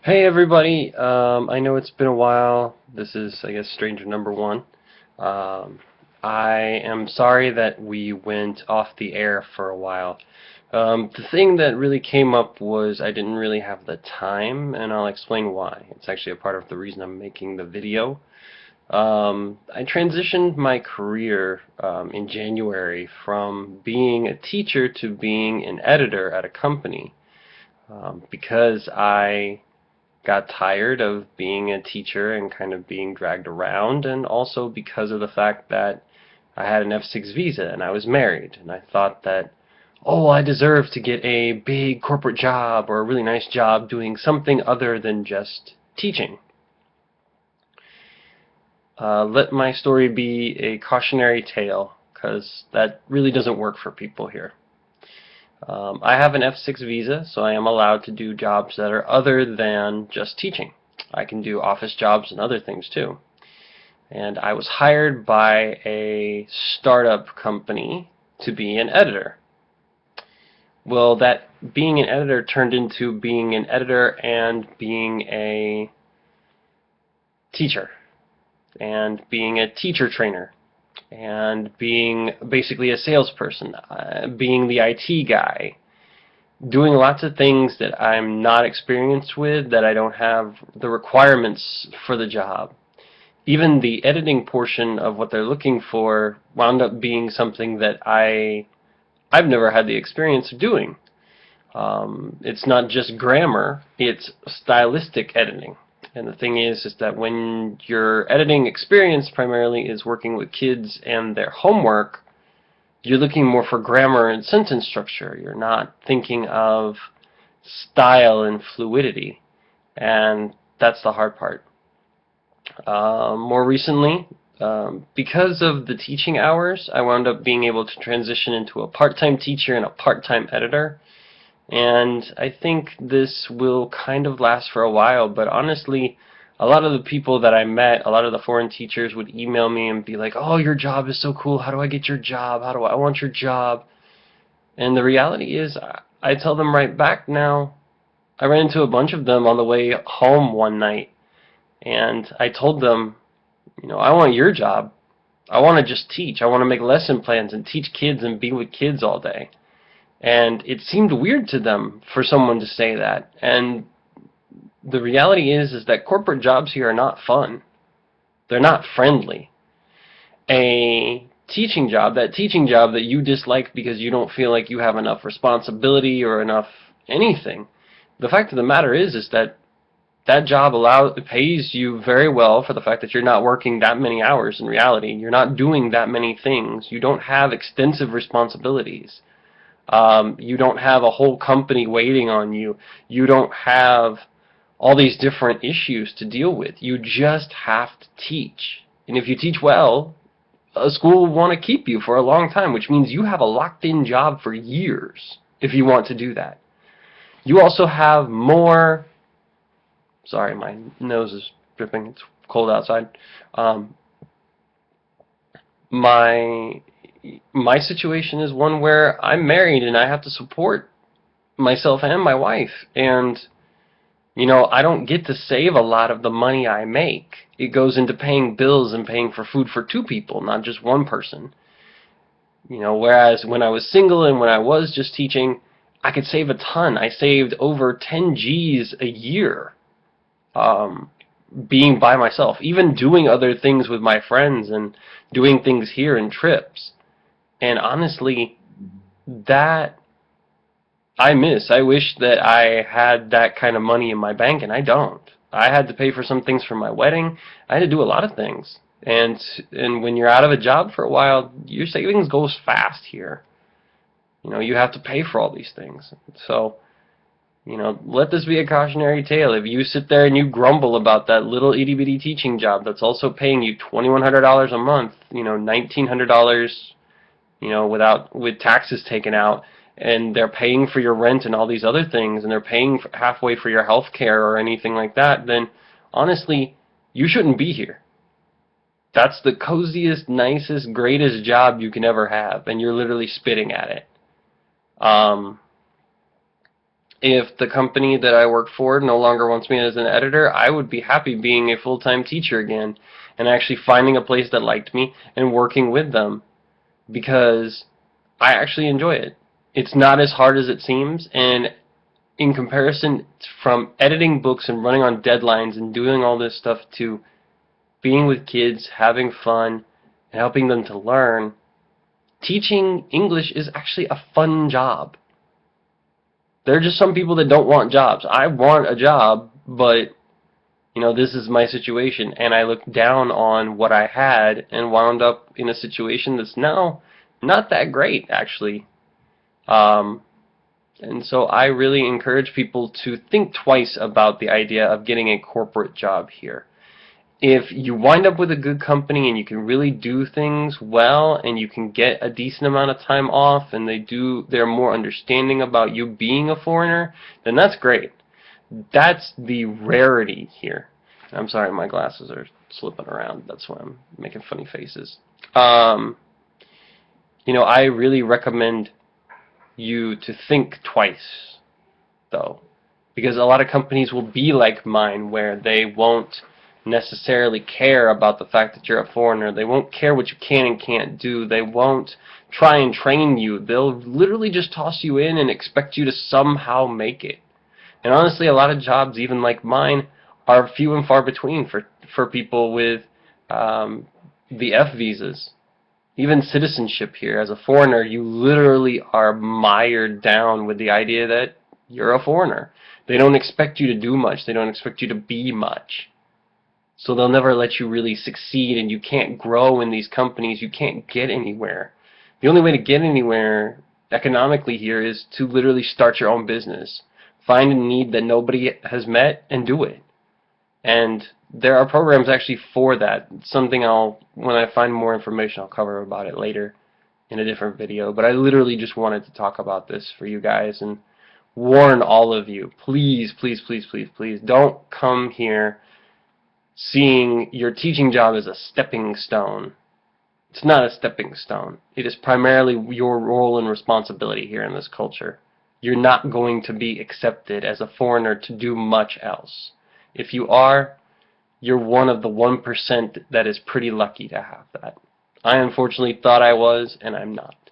Hey everybody, I know it's been a while. This is, I guess, stranger number one. Um, I am sorry that we went off the air for a while. The thing that really came up was I didn't really have the time, and I'll explain why. It's actually a part of the reason I'm making the video. I transitioned my career in January from being a teacher to being an editor at a company because I got tired of being a teacher and kind of being dragged around, and also because of the fact that I had an F6 visa and I was married, and I thought that, oh, I deserve to get a big corporate job or a really nice job doing something other than just teaching. Let my story be a cautionary tale, because that really doesn't work for people here. I have an F6 visa, so I am allowed to do jobs that are other than just teaching. I can do office jobs and other things too. And I was hired by a startup company to be an editor. Well, that being an editor turned into being an editor and being a teacher, and being a teacher trainer, and being basically a salesperson, being the IT guy, doing lots of things that I'm not experienced with, that I don't have the requirements for the job. Even the editing portion of what they're looking for wound up being something that I've never had the experience of doing. It's not just grammar, it's stylistic editing. And the thing is that when your editing experience primarily is working with kids and their homework, you're looking more for grammar and sentence structure. You're not thinking of style and fluidity. And that's the hard part. More recently, because of the teaching hours, I wound up being able to transition into a part-time teacher and a part-time editor. And I think this will kind of last for a while, but honestly, a lot of the people that I met, a lot of the foreign teachers would email me and be like, oh, your job is so cool. How do I get your job? How do I want your job? And the reality is, I tell them right back now. I ran into a bunch of them on the way home one night, and I told them, I want your job. I want to just teach. I want to make lesson plans and teach kids and be with kids all day. And it seemed weird to them for someone to say that. And the reality is that corporate jobs here are not fun. They're not friendly. A teaching job, that teaching job that you dislike because you don't feel like you have enough responsibility or enough anything, the fact of the matter is that that job pays you very well for the fact that you're not working that many hours in reality. You're not doing that many things. You don't have extensive responsibilities. You don't have a whole company waiting on you. You don't have all these different issues to deal with. You just have to teach. And if you teach well, a school will want to keep you for a long time, which means you have a locked-in job for years if you want to do that. You also have more... Sorry, my nose is dripping. It's cold outside. My situation is one where I'm married and I have to support myself and my wife, and I don't get to save a lot of the money I make. It goes into paying bills and paying for food for two people, not just one person. Whereas when I was single and when I was just teaching, I could save a ton. I saved over 10 G's a year being by myself, even doing other things with my friends and doing things here and trips. And honestly, that I miss. I wish that I had that kind of money in my bank, and I don't. I had to pay for some things for my wedding. I had to do a lot of things. And when you're out of a job for a while, your savings goes fast here. You have to pay for all these things. So, let this be a cautionary tale. If you sit there and you grumble about that little itty-bitty teaching job that's also paying you $2,100 a month, $1,900, with taxes taken out, and they're paying for your rent and all these other things, and they're paying halfway for your health care or anything like that, then honestly, you shouldn't be here. That's the coziest, nicest, greatest job you can ever have, and you're literally spitting at it. If the company that I work for no longer wants me as an editor, I would be happy being a full-time teacher again and actually finding a place that liked me and working with them because I actually enjoy it. It's not as hard as it seems, and in comparison from editing books and running on deadlines and doing all this stuff to being with kids, having fun, and helping them to learn, teaching English is actually a fun job. There are just some people that don't want jobs. I want a job, but this is my situation, and I looked down on what I had and wound up in a situation that's now not that great, actually. And so I really encourage people to think twice about the idea of getting a corporate job here. If you wind up with a good company and you can really do things well and you can get a decent amount of time off and they're more understanding about you being a foreigner, then that's great. That's the rarity here. I'm sorry, my glasses are slipping around. That's why I'm making funny faces. I really recommend you to think twice, though, because a lot of companies will be like mine, where they won't necessarily care about the fact that you're a foreigner. They won't care what you can and can't do. They won't try and train you. They'll literally just toss you in and expect you to somehow make it. And honestly, a lot of jobs, even like mine, are few and far between for people with the F visas. Even citizenship here, as a foreigner, you literally are mired down with the idea that you're a foreigner. They don't expect you to do much. They don't expect you to be much. So they'll never let you really succeed, and you can't grow in these companies. You can't get anywhere. The only way to get anywhere economically here is to literally start your own business. Find a need that nobody has met and do it. And there are programs actually for that. It's something when I find more information, I'll cover about it later in a different video. But I literally just wanted to talk about this for you guys and warn all of you. Please, please, please, please, please don't come here seeing your teaching job as a stepping stone. It's not a stepping stone. It is primarily your role and responsibility here in this culture. You're not going to be accepted as a foreigner to do much else. If you are, you're one of the 1% that is pretty lucky to have that. I unfortunately thought I was, and I'm not.